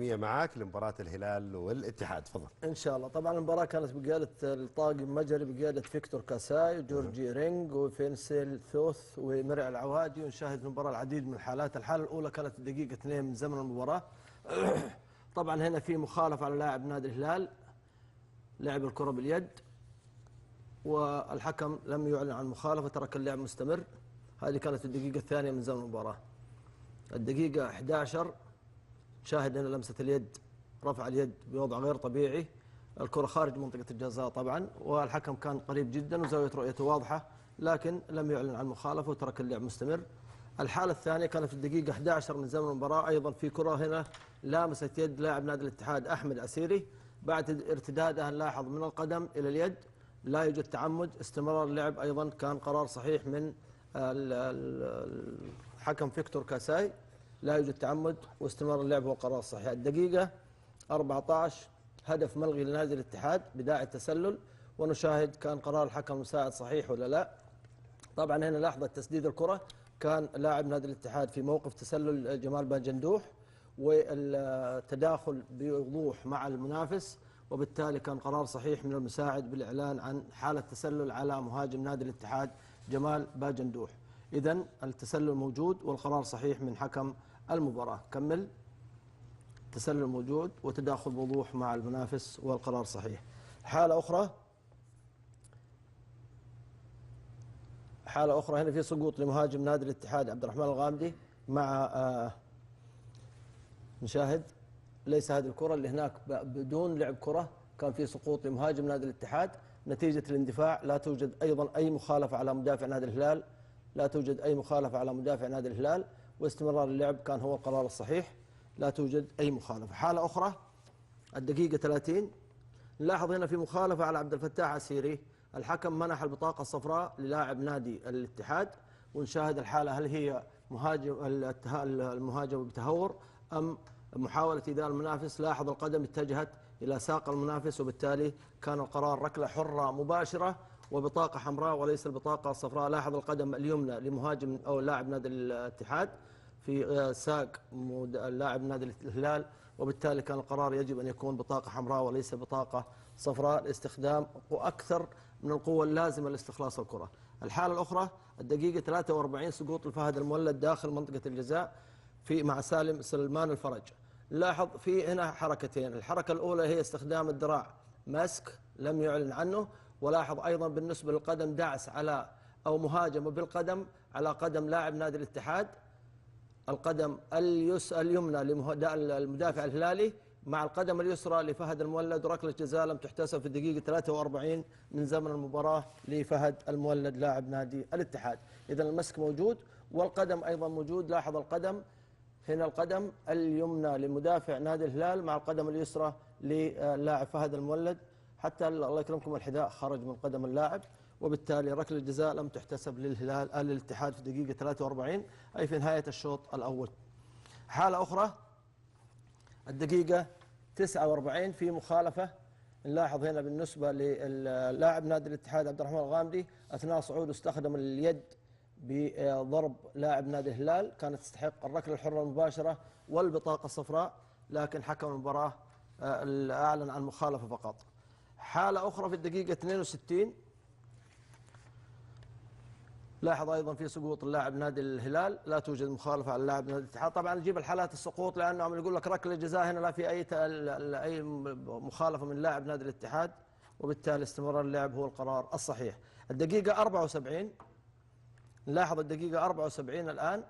معاك لمباراة الهلال والاتحاد. تفضل. ان شاء الله. طبعا المباراة كانت بقيادة الطاقم مجري بقيادة فيكتور كاساي وجورجي رينج وفينسيل ثوث ومرع العوادي. ونشاهد المباراة العديد من الحالات. الحالة الأولى كانت الدقيقة 2 من زمن المباراة. طبعا هنا في مخالفة على لاعب نادي الهلال، لعب الكرة باليد والحكم لم يعلن عن مخالفة، ترك اللعب مستمر. هذه كانت الدقيقة الثانية من زمن المباراة. الدقيقة 11 شاهد هنا لمسة اليد، رفع اليد بوضع غير طبيعي، الكرة خارج منطقة الجزاء طبعا، والحكم كان قريب جدا وزاوية رؤيته واضحة، لكن لم يعلن عن مخالفة وترك اللعب مستمر. الحالة الثانية كانت في الدقيقة 11 من زمن المباراة، أيضا في كرة هنا لامست يد لاعب نادي الاتحاد أحمد عسيري، بعد ارتدادها نلاحظ من القدم إلى اليد، لا يوجد تعمد، استمرار اللعب أيضا كان قرار صحيح من الحكم فيكتور كاساي، لا يوجد تعمد واستمرار اللعب هو قرار صحيح. الدقيقة 14 هدف ملغي لنادي الاتحاد بداعي التسلل، ونشاهد كان قرار الحكم المساعد صحيح ولا لا. طبعا هنا لحظة تسديد الكرة كان لاعب نادي الاتحاد في موقف تسلل جمال باجندوح، والتداخل بوضوح مع المنافس، وبالتالي كان قرار صحيح من المساعد بالإعلان عن حالة تسلل على مهاجم نادي الاتحاد جمال باجندوح. إذن التسلل موجود والقرار صحيح من حكم المباراة. كمل. تسلل موجود وتداخل بوضوح مع المنافس والقرار صحيح. حالة أخرى هنا في سقوط لمهاجم نادي الاتحاد عبد الرحمن الغامدي مع نشاهد ليس هذه الكرة اللي هناك بدون لعب كرة، كان في سقوط لمهاجم نادي الاتحاد نتيجة الاندفاع. لا توجد أيضا أي مخالفة على مدافع نادي الهلال، لا توجد أي مخالفة على مدافع نادي الهلال، واستمرار اللعب كان هو القرار الصحيح، لا توجد أي مخالفة. حالة أخرى الدقيقة 30 نلاحظ هنا في مخالفة على عبد الفتاح عسيري، الحكم منح البطاقة الصفراء للاعب نادي الاتحاد، ونشاهد الحالة هل هي المهاجم بتهور أم محاولة إيذاء المنافس. لاحظ القدم اتجهت إلى ساق المنافس، وبالتالي كان القرار ركلة حرة مباشرة وبطاقة حمراء وليس البطاقة الصفراء. لاحظ القدم اليمنى لمهاجم أو لاعب نادي الاتحاد في ساق اللاعب نادي الهلال، وبالتالي كان القرار يجب أن يكون بطاقة حمراء وليس بطاقة صفراء لاستخدام أكثر من القوة اللازمة لاستخلاص الكرة. الحالة الأخرى الدقيقة 43 سقوط الفهد المولد داخل منطقة الجزاء مع سلمان الفرج. لاحظ في هنا حركتين، الحركة الأولى هي استخدام الذراع مسك لم يعلن عنه، ولاحظ أيضا بالنسبة للقدم دعس على أو مهاجمة بالقدم على قدم لاعب نادي الاتحاد، القدم اليمنى للمدافع الهلالي مع القدم اليسرى لفهد المولد، وركلة جزاء لم تحتسب في الدقيقة 43 من زمن المباراة لفهد المولد لاعب نادي الاتحاد. إذن المسك موجود والقدم أيضا موجود. لاحظ القدم هنا، القدم اليمنى لمدافع نادي الهلال مع القدم اليسرى للاعب فهد المولد، حتى الله يكرمكم الحذاء خرج من قدم اللاعب، وبالتالي ركلة الجزاء لم تحتسب للاتحاد في الدقيقة 43 أي في نهاية الشوط الأول. حالة أخرى الدقيقة 49 في مخالفة نلاحظ هنا بالنسبة للاعب نادي الاتحاد عبد الرحمن الغامدي، أثناء صعوده استخدم اليد بضرب لاعب نادي الهلال، كانت تستحق الركلة الحرة المباشرة والبطاقة الصفراء، لكن حكم المباراة أعلن عن مخالفة فقط. حالة أخرى في الدقيقة 62 لاحظ أيضا في سقوط اللاعب نادي الهلال، لا توجد مخالفة على اللاعب نادي الاتحاد. طبعا نجيب الحالات السقوط لأنه عم يقول لك ركلة جزاء، هنا لا في أي مخالفة من لاعب نادي الاتحاد، وبالتالي استمرار اللعب هو القرار الصحيح. الدقيقة 74 نلاحظ الدقيقة 74 الآن،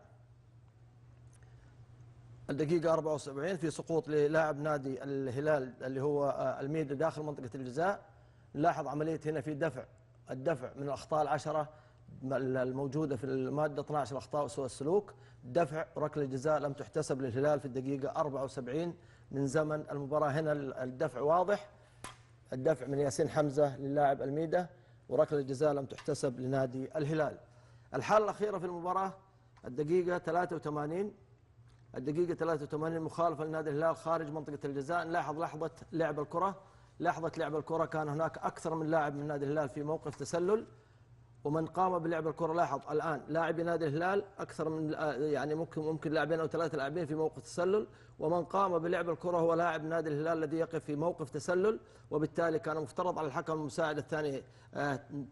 الدقيقة 74 في سقوط للاعب نادي الهلال اللي هو الميدو داخل منطقة الجزاء. نلاحظ عملية هنا في الدفع من الأخطاء العشرة الموجودة في المادة 12 الأخطاء وسوء السلوك، دفع ركلة جزاء لم تحتسب للهلال في الدقيقة 74 من زمن المباراة. هنا الدفع واضح، الدفع من ياسين حمزة للاعب الميدة، وركلة جزاء لم تحتسب لنادي الهلال. الحالة الأخيرة في المباراة الدقيقة 83 مخالفة لنادي الهلال خارج منطقة الجزاء. نلاحظ لحظة لعب الكرة كان هناك أكثر من لاعب من نادي الهلال في موقف تسلل، ومن قام بلعب الكرة. لاحظ الآن لاعبي نادي الهلال أكثر من يعني ممكن لاعبين أو 3 لاعبين في موقف تسلل، ومن قام بلعب الكرة هو لاعب نادي الهلال الذي يقف في موقف تسلل، وبالتالي كان مفترض على الحكم المساعد الثاني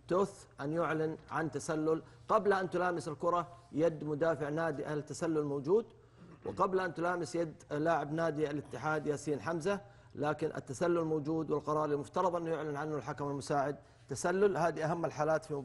توث أن يعلن عن تسلل قبل أن تلامس الكرة يد مدافع نادي أهل التسلل موجود، وقبل أن تلامس يد لاعب نادي الاتحاد ياسين حمزة، لكن التسلل موجود والقرار المفترض أن يعلن عنه الحكم المساعد تسلل. هذه أهم الحالات في مباراة